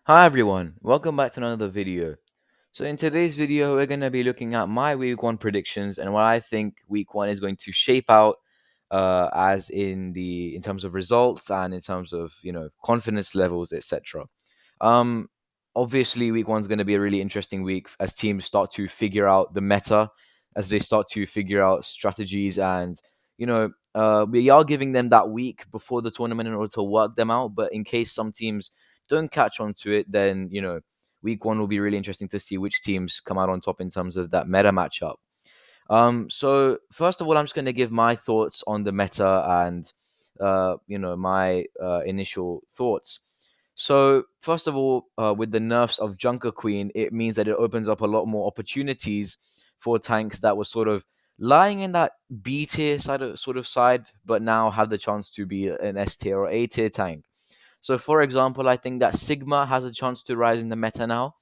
Hi everyone, welcome back to another video. So in today's video, we're going to be looking at my week one predictions and what I think week one is going to shape out as in terms of results and in terms of confidence levels, etc. Um, Obviously, week one's going to be a really interesting week as teams start to figure out the meta, as they start to figure out strategies, and we are giving them that week before the tournament in order to work them out. But in case some teams don't catch on to it, then week one will be really interesting to see which teams come out on top in terms of that meta matchup. So first of all, I'm just going to give my thoughts on the meta and my initial thoughts. So first of all, with the nerfs of Junker Queen, it means that it opens up a lot more opportunities for tanks that were sort of lying in that B tier side, but now have the chance to be an S tier or A tier tank. So, for example, I think that Sigma has a chance to rise in the meta now,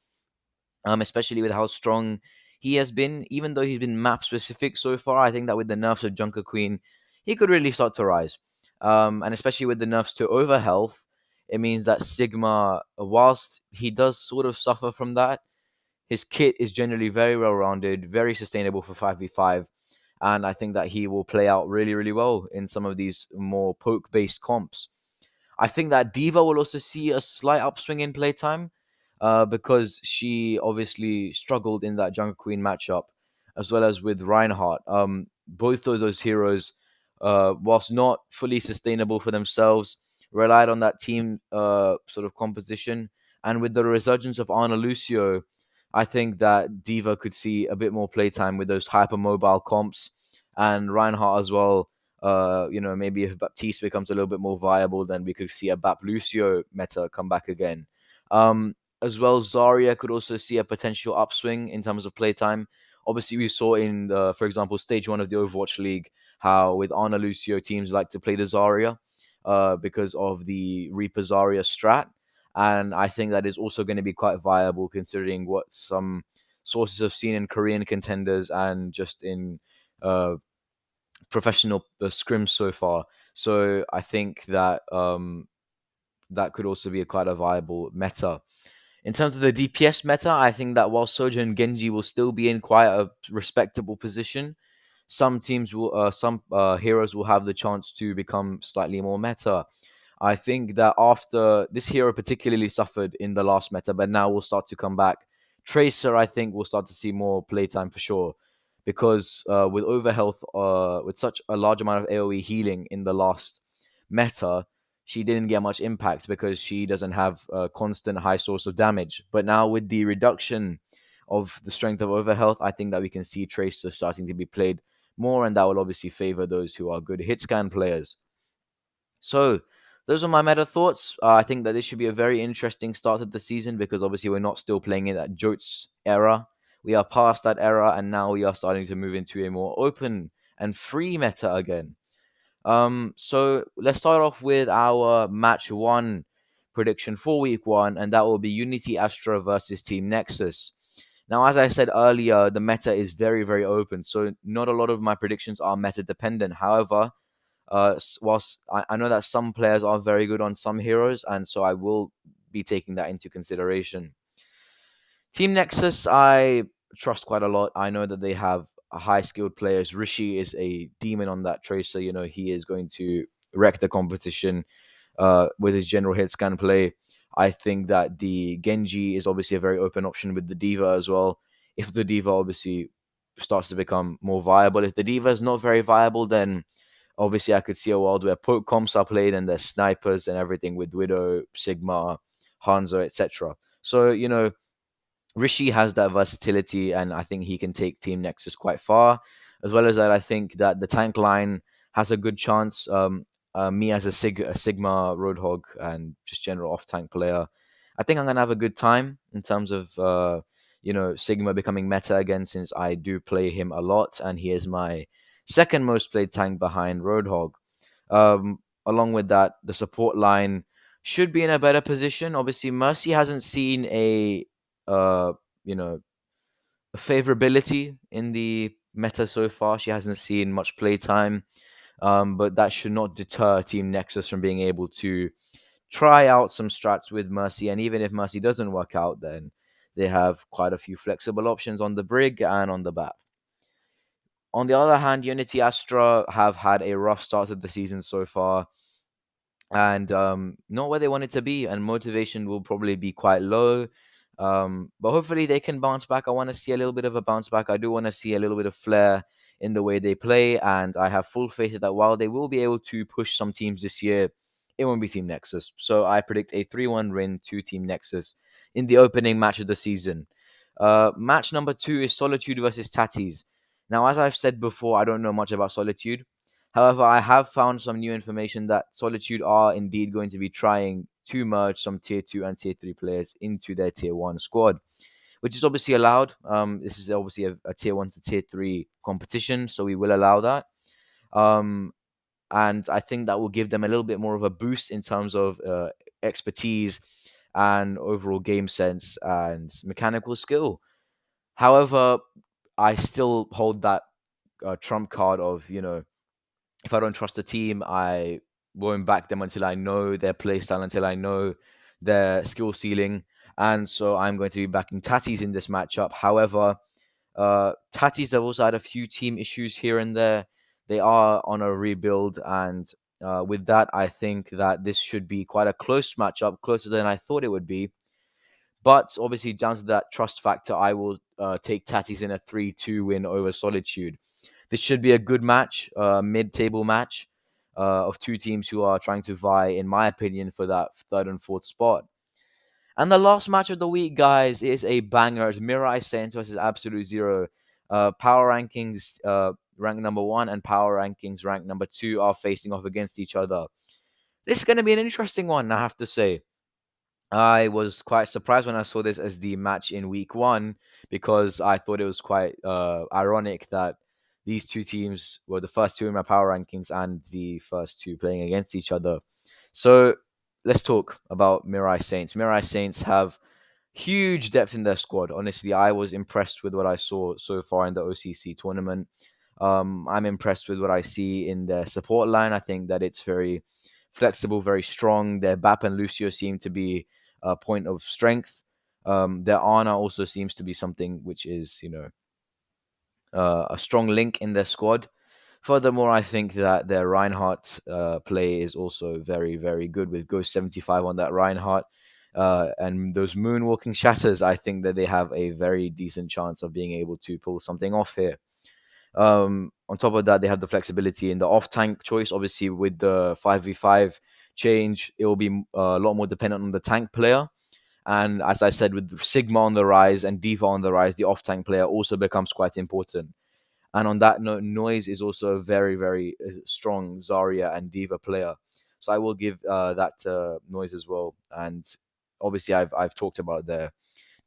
especially with how strong he has been. Even though he's been map specific so far, I think that with the nerfs of Junker Queen, he could really start to rise. And especially with the nerfs to Overhealth, it means that Sigma, whilst he does sort of suffer from that, his kit is generally very well rounded, very sustainable for 5v5. And I think that he will play out really, really well in some of these more poke based comps. I think that Diva will also see a slight upswing in playtime because she obviously struggled in that Jungle Queen matchup, as well as with Reinhardt. Both of those heroes, whilst not fully sustainable for themselves, relied on that team sort of composition. And with the resurgence of Ana Lucio, I think that Diva could see a bit more playtime with those hypermobile comps, and Reinhardt as well. Maybe if Baptiste becomes a little bit more viable, then we could see a Bap Lucio meta come back again. As well, Zarya could also see a potential upswing in terms of playtime. Obviously, we saw in for example, stage one of the Overwatch League, how with Ana Lucio teams like to play the Zarya because of the Reaper Zarya strat. And I think that is also going to be quite viable considering what some sources have seen in Korean contenders and just in uh, professional scrims so far. So I think that that could also be quite a viable meta. In terms of the DPS meta, I think that while Soja and Genji will still be in quite a respectable position, some heroes will have the chance to become slightly more meta. I think that after this hero particularly suffered in the last meta, but now will start to come back. Tracer, I think, will start to see more playtime for sure, because with overhealth, with such a large amount of AOE healing in the last meta, she didn't get much impact because she doesn't have a constant high source of damage. But now with the reduction of the strength of overhealth, I think that we can see Tracer starting to be played more, and that will obviously favor those who are good hit scan players. So those are my meta thoughts. I think that this should be a very interesting start of the season because obviously we're not still playing in that Jotes era. We are past that era, and now we are starting to move into a more open and free meta again. So let's start off with our match one prediction for week one, and that will be Unity Astra versus Team Nexus. Now, as I said earlier, the meta is very, very open, so not a lot of my predictions are meta dependent. However, whilst I know that some players are very good on some heroes, and so I will be taking that into consideration. Team Nexus, I trust quite a lot. I know that they have high skilled players. Rishi is a demon on that tracer. He is going to wreck the competition with his general hit scan play. I think that the Genji is obviously a very open option with the Diva as well. If the Diva obviously starts to become more viable, if the Diva is not very viable, then obviously I could see a world where poke comps are played and there's snipers and everything with Widow, Sigma, Hanzo, etc. So, Rishi has that versatility, and I think he can take Team Nexus quite far. As well as that, I think that the tank line has a good chance. Me as a Sigma Roadhog and just general off tank player, I think I'm gonna have a good time in terms of Sigma becoming meta again, since I do play him a lot, and he is my second most played tank behind Roadhog. Along with that, the support line should be in a better position. Obviously, Mercy hasn't seen a uh, you know, favorability in the meta so far. She hasn't seen much playtime, but that should not deter Team Nexus from being able to try out some strats with Mercy. And even if Mercy doesn't work out, then they have quite a few flexible options on the Brig and on the BAP. On the other hand, Unity Astra have had a rough start to the season so far, and not where they want it to be, and motivation will probably be quite low. But hopefully they can bounce back. I want to see a little bit of a bounce back. I do want to see a little bit of flair in the way they play, and I have full faith that while they will be able to push some teams this year, it won't be Team Nexus. So I predict a 3-1 win to Team Nexus in the opening match of the season. Match number 2 is Solitude versus Tatties. Now, as I've said before, I don't know much about Solitude. However, I have found some new information that Solitude are indeed going to be trying to merge some tier 2 and tier 3 players into their tier 1 squad, which is obviously allowed. This is obviously a tier 1 to tier 3 competition, so we will allow that. And I think that will give them a little bit more of a boost in terms of expertise and overall game sense and mechanical skill. However, I still hold that trump card of, if I don't trust a team, I won't back them until I know their playstyle, until I know their skill ceiling. And so I'm going to be backing Tatties in this matchup. However, Tatties have also had a few team issues here and there. They are on a rebuild, and with that, I think that this should be quite a close matchup, closer than I thought it would be. But obviously, down to that trust factor, I will take Tatties in a 3-2 win over Solitude. This should be a good match, mid-table match of two teams who are trying to vie, in my opinion, for that third and fourth spot. And the last match of the week, guys, is a banger. It's Mirai Saints versus Absolute Zero. Power rankings rank number 1 and power rankings rank number 2 are facing off against each other. This is going to be an interesting one, I have to say. I was quite surprised when I saw this as the match in week 1, because I thought it was quite ironic that these two teams were the first two in my power rankings and the first two playing against each other. So let's talk about Mirai Saints. Mirai Saints have huge depth in their squad. Honestly, I was impressed with what I saw so far in the OCC tournament. I'm impressed with what I see in their support line. I think that it's very flexible, very strong. Their Bap and Lucio seem to be a point of strength. Their Ana also seems to be something which is, a strong link in their squad. Furthermore, I think that their Reinhardt play is also very, very good with Ghost 75 on that Reinhardt. And those moonwalking shatters, I think that they have a very decent chance of being able to pull something off here. On top of that, they have the flexibility in the off-tank choice. Obviously, with the 5v5 change, it will be a lot more dependent on the tank player. And as I said, with Sigma on the rise and Diva on the rise, the off-tank player also becomes quite important. And on that note, Noise is also a very, very strong Zarya and Diva player. So I will give that Noise as well. And obviously, I've talked about the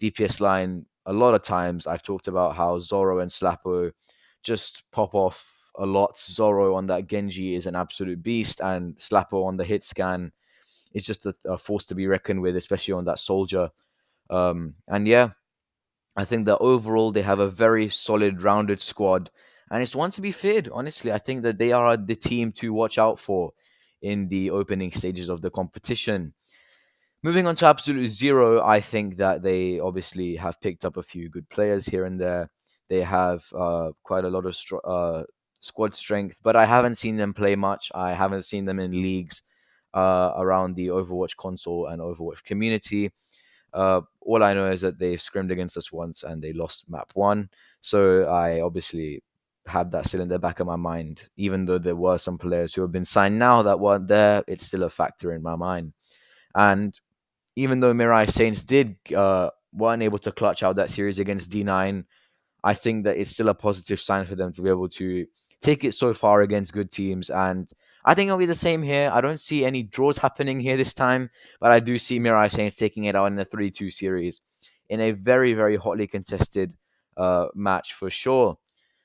DPS line a lot of times. I've talked about how Zoro and Slapo just pop off a lot. Zoro on that Genji is an absolute beast, and Slapo on the hit scan is just a force to be reckoned with, especially on that soldier. And yeah, I think that overall they have a very solid, rounded squad, and it's one to be feared. Honestly, I think that they are the team to watch out for in the opening stages of the competition. Moving on to Absolute Zero, I think that they obviously have picked up a few good players here and there. They have quite a lot of squad strength, but I haven't seen them play much. I haven't seen them in leagues around the Overwatch console and Overwatch community. All I know is that they've scrimmed against us once and they lost map 1. So I obviously have that still in the back of my mind. Even though there were some players who have been signed now that weren't there, it's still a factor in my mind. And even though Mirai Saints weren't able to clutch out that series against D9, I think that it's still a positive sign for them to be able to take it so far against good teams. And I think it'll be the same here. I don't see any draws happening here this time, but I do see Mirai Saints taking it out in a 3-2 series in a very, very hotly contested match for sure.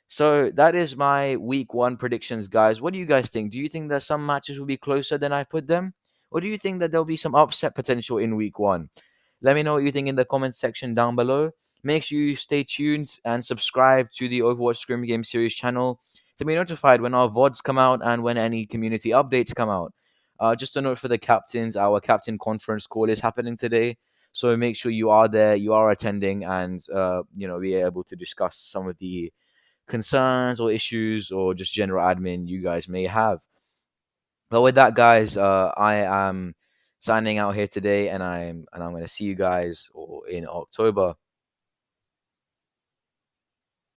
So that is my week 1 predictions, guys. What do you guys think? Do you think that some matches will be closer than I put them? Or do you think that there'll be some upset potential in week 1? Let me know what you think in the comments section down below. Make sure you stay tuned and subscribe to the Overwatch Scrim Game Series channel to be notified when our VODs come out and when any community updates come out. Just a note for the captains: our captain conference call is happening today, so make sure you are there, you are attending, and we are able to discuss some of the concerns or issues or just general admin you guys may have. But with that, guys, I am signing out here today, and I'm going to see you guys in October.